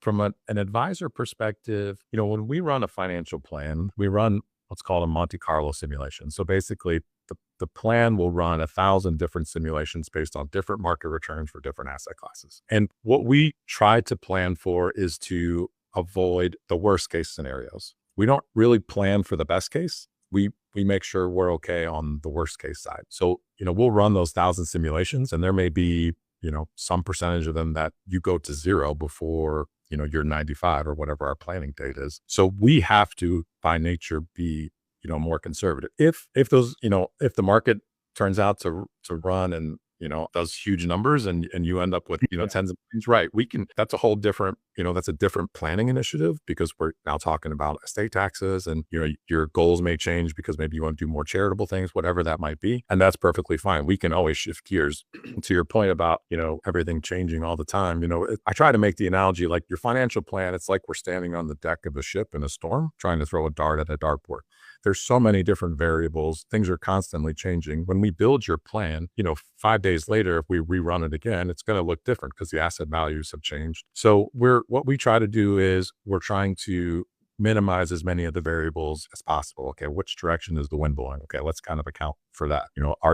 from an advisor perspective, when we run a financial plan, we run what's called a Monte Carlo simulation. So basically, the plan will run 1,000 different simulations based on different market returns for different asset classes. And what we try to plan for is to avoid the worst case scenarios. We don't really plan for the best case. We make sure we're okay on the worst case side. So, we'll run those 1,000 simulations, and there may be, some percentage of them that you go to zero before, you're 95 or whatever our planning date is. So we have to, by nature, be, more conservative. If those, if the market turns out to run and, does huge numbers and you end up with, tens of millions, right? That's a whole different, that's a different planning initiative, because we're now talking about estate taxes, and, your goals may change because maybe you want to do more charitable things, whatever that might be. And that's perfectly fine. We can always shift gears. To your point about, everything changing all the time, I try to make the analogy, like your financial plan, it's like we're standing on the deck of a ship in a storm, trying to throw a dart at a dartboard. There's so many different variables. Things are constantly changing. When we build your plan, 5 days later, if we rerun it again, it's going to look different because the asset values have changed. So what we try to do is we're trying to minimize as many of the variables as possible. Okay, which direction is the wind blowing? Okay, let's kind of account for that.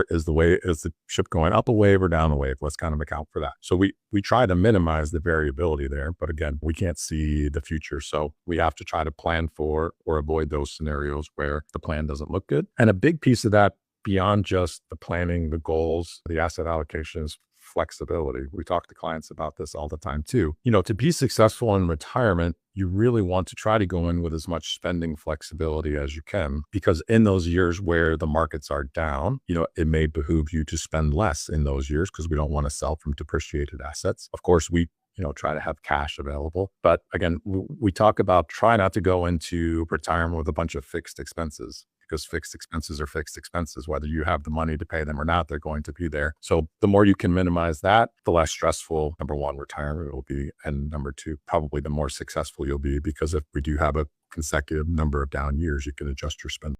Is the ship going up a wave or down a wave? Let's kind of account for that. So we try to minimize the variability there, but again, we can't see the future. So we have to try to plan for or avoid those scenarios where the plan doesn't look good. And a big piece of that, beyond just the planning, the goals, the asset allocations, flexibility. We talk to clients about this all the time too. To be successful in retirement, you really want to try to go in with as much spending flexibility as you can, because in those years where the markets are down, it may behoove you to spend less in those years, because we don't want to sell from depreciated assets. Of course, we try to have cash available. But again, we talk about try not to go into retirement with a bunch of fixed expenses, because fixed expenses are fixed expenses. Whether you have the money to pay them or not, they're going to be there. So the more you can minimize that, the less stressful, number one, retirement will be. And number two, probably the more successful you'll be, because if we do have a consecutive number of down years, you can adjust your spend.